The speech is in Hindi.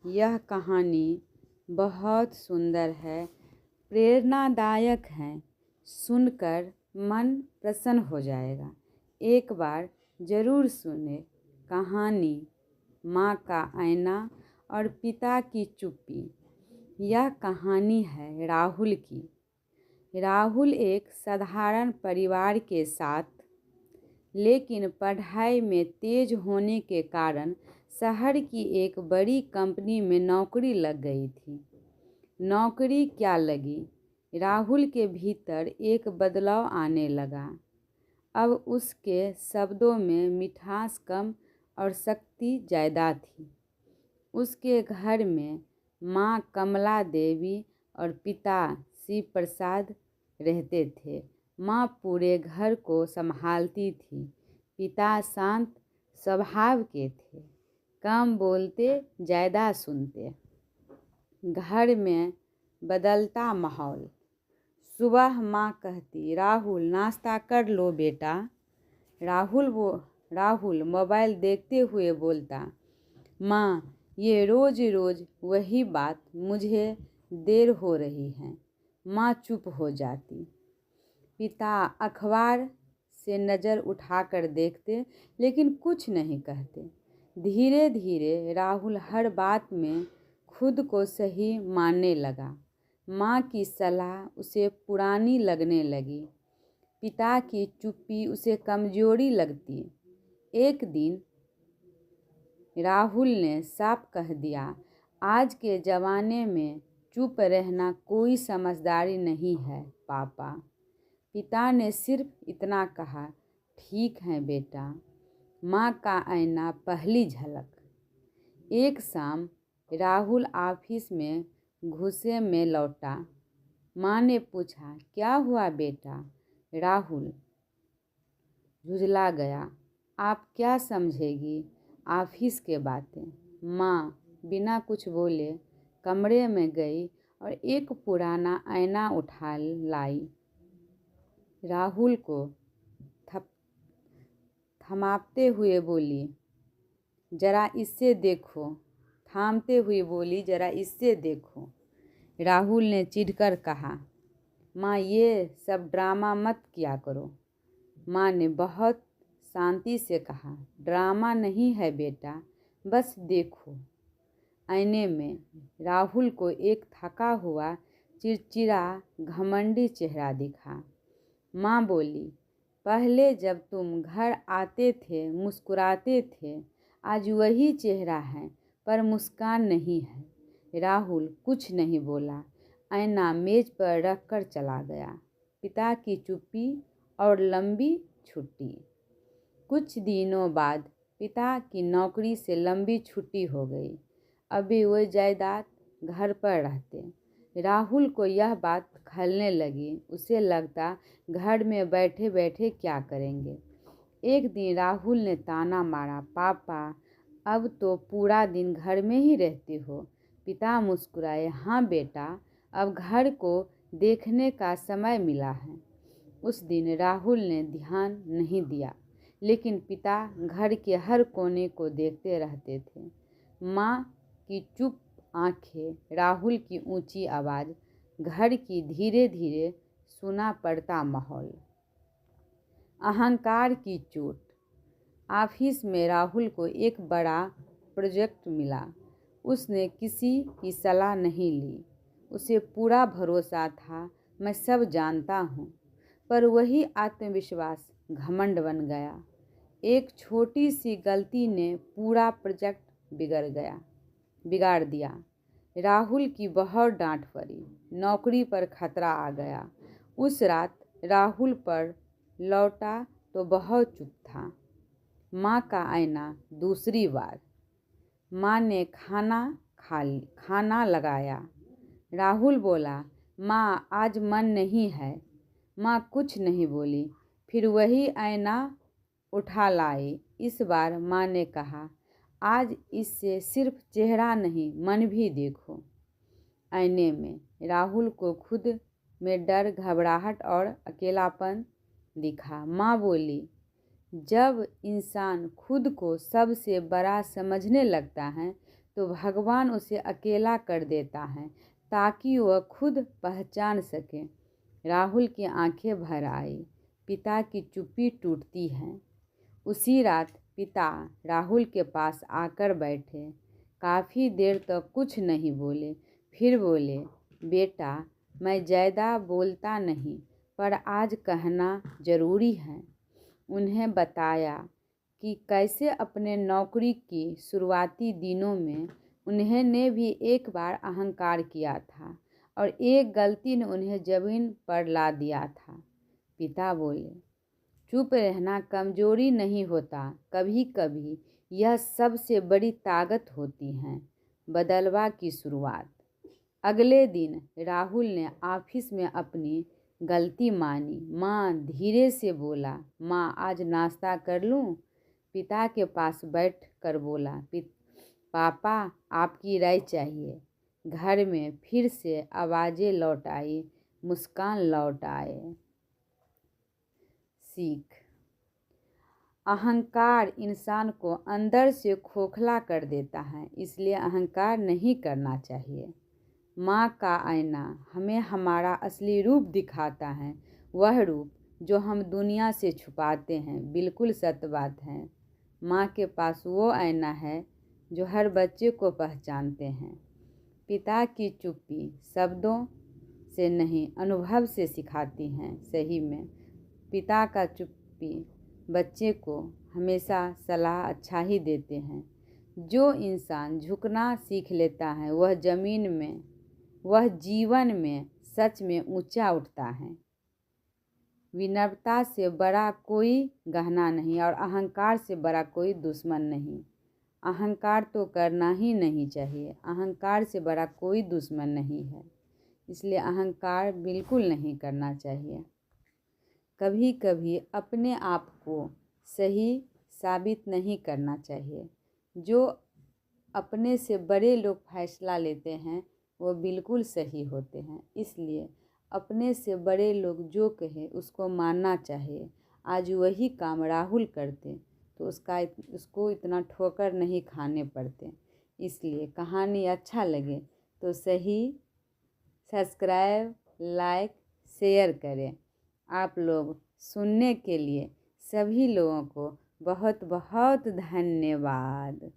यह कहानी बहुत सुंदर है, प्रेरणादायक है। सुनकर मन प्रसन्न हो जाएगा। एक बार ज़रूर सुने कहानी माँ का आईना और पिता की चुप्पी। यह कहानी है राहुल की। राहुल एक साधारण परिवार के साथ, लेकिन पढ़ाई में तेज होने के कारण शहर की एक बड़ी कंपनी में नौकरी लग गई थी। नौकरी क्या लगी, राहुल के भीतर एक बदलाव आने लगा। अब उसके शब्दों में मिठास कम और शक्ति ज़्यादा थी। उसके घर में माँ कमला देवी और पिता शिव प्रसाद रहते थे। माँ पूरे घर को संभालती थी। पिता शांत स्वभाव के थे, कम बोलते, ज़्यादा सुनते। घर में बदलता माहौल। सुबह माँ कहती, राहुल नाश्ता कर लो बेटा। राहुल मोबाइल देखते हुए बोलता, माँ ये रोज़ रोज़ वही बात, मुझे देर हो रही है। माँ चुप हो जाती। पिता अखबार से नज़र उठाकर देखते, लेकिन कुछ नहीं कहते। धीरे धीरे राहुल हर बात में खुद को सही मानने लगा। माँ की सलाह उसे पुरानी लगने लगी। पिता की चुप्पी उसे कमजोरी लगती। एक दिन राहुल ने साफ कह दिया, आज के ज़माने में चुप रहना कोई समझदारी नहीं है पापा। पिता ने सिर्फ इतना कहा, ठीक है बेटा। माँ का आईना पहली झलक। एक शाम राहुल ऑफिस में गुस्से में लौटा। माँ ने पूछा, क्या हुआ बेटा? राहुल झुंझला गया। आप क्या समझेगी ऑफिस के बातें? माँ बिना कुछ बोले कमरे में गई और एक पुराना आईना उठा लाई। राहुल को थमाते हुए बोली, जरा इससे देखो। थामते हुए बोली, जरा इससे देखो। राहुल ने चिढ़कर कहा, माँ ये सब ड्रामा मत किया करो। माँ ने बहुत शांति से कहा, ड्रामा नहीं है बेटा, बस देखो। आईने में राहुल को एक थका हुआ, चिड़चिड़ा, घमंडी चेहरा दिखा। माँ बोली, पहले जब तुम घर आते थे मुस्कुराते थे, आज वही चेहरा है पर मुस्कान नहीं है। राहुल कुछ नहीं बोला, आईना मेज पर रखकर चला गया। पिता की चुप्पी और लंबी छुट्टी। कुछ दिनों बाद पिता की नौकरी से लंबी छुट्टी हो गई। अभी वो जायदाद घर पर रहते। राहुल को यह बात खलने लगी। उसे लगता, घर में बैठे बैठे क्या करेंगे। एक दिन राहुल ने ताना मारा, पापा अब तो पूरा दिन घर में ही रहते हो। पिता मुस्कुराए, हाँ बेटा, अब घर को देखने का समय मिला है। उस दिन राहुल ने ध्यान नहीं दिया, लेकिन पिता घर के हर कोने को देखते रहते थे। माँ की चुप आंखें, राहुल की ऊंची आवाज़, घर की धीरे धीरे सुना पड़ता माहौल। अहंकार की चोट। ऑफिस में राहुल को एक बड़ा प्रोजेक्ट मिला। उसने किसी की सलाह नहीं ली। उसे पूरा भरोसा था, मैं सब जानता हूँ। पर वही आत्मविश्वास घमंड बन गया। एक छोटी सी गलती ने पूरा प्रोजेक्ट बिगाड़ दिया। राहुल की बहुत डांट पड़ी। नौकरी पर खतरा आ गया। उस रात राहुल पर लौटा तो बहुत चुप था। माँ का आईना दूसरी बार। माँ ने खाना लगाया। राहुल बोला, माँ आज मन नहीं है। माँ कुछ नहीं बोली। फिर वही आईना उठा लाई। इस बार माँ ने कहा, आज इससे सिर्फ चेहरा नहीं मन भी देखो। आईने में राहुल को खुद में डर, घबराहट और अकेलापन दिखा। माँ बोली, जब इंसान खुद को सबसे बड़ा समझने लगता है तो भगवान उसे अकेला कर देता है ताकि वह खुद पहचान सके। राहुल की आंखें भर आई। पिता की चुप्पी टूटती है। उसी रात पिता राहुल के पास आकर बैठे। काफ़ी देर तक कुछ नहीं बोले। फिर बोले, बेटा, मैं ज़्यादा बोलता नहीं, पर आज कहना ज़रूरी है। उन्हें बताया कि कैसे अपने नौकरी की शुरुआती दिनों में उन्होंने भी एक बार अहंकार किया था और एक गलती ने उन्हें ज़मीन पर ला दिया था। पिता बोले, चुप रहना कमज़ोरी नहीं होता, कभी कभी यह सबसे बड़ी ताकत होती है। बदलवा की शुरुआत। अगले दिन राहुल ने ऑफिस में अपनी गलती मानी। माँ धीरे से बोला, माँ आज नाश्ता कर लूँ? पिता के पास बैठ कर बोला, पापा आपकी राय चाहिए। घर में फिर से आवाज़ें लौट आई, मुस्कान लौट आए। सीख। अहंकार इंसान को अंदर से खोखला कर देता है, इसलिए अहंकार नहीं करना चाहिए। माँ का आईना हमें हमारा असली रूप दिखाता है, वह रूप जो हम दुनिया से छुपाते हैं। बिल्कुल सत्य बात है। माँ के पास वो आईना है जो हर बच्चे को पहचानते हैं। पिता की चुप्पी शब्दों से नहीं, अनुभव से सिखाती हैं। सही में पिता का चुप्पी बच्चे को हमेशा सलाह अच्छा ही देते हैं। जो इंसान झुकना सीख लेता है वह जीवन में सच में ऊंचा उठता है। विनम्रता से बड़ा कोई गहना नहीं और अहंकार से बड़ा कोई दुश्मन नहीं। अहंकार तो करना ही नहीं चाहिए। अहंकार से बड़ा कोई दुश्मन नहीं है, इसलिए अहंकार बिल्कुल नहीं करना चाहिए। कभी कभी अपने आप को सही साबित नहीं करना चाहिए। जो अपने से बड़े लोग फैसला लेते हैं वो बिल्कुल सही होते हैं, इसलिए अपने से बड़े लोग जो कहे उसको मानना चाहिए। आज वही काम राहुल करते तो उसको इतना ठोकर नहीं खाने पड़ते। इसलिए कहानी अच्छा लगे तो सही सब्सक्राइब, लाइक, शेयर करें। आप लोग सुनने के लिए सभी लोगों को बहुत बहुत धन्यवाद।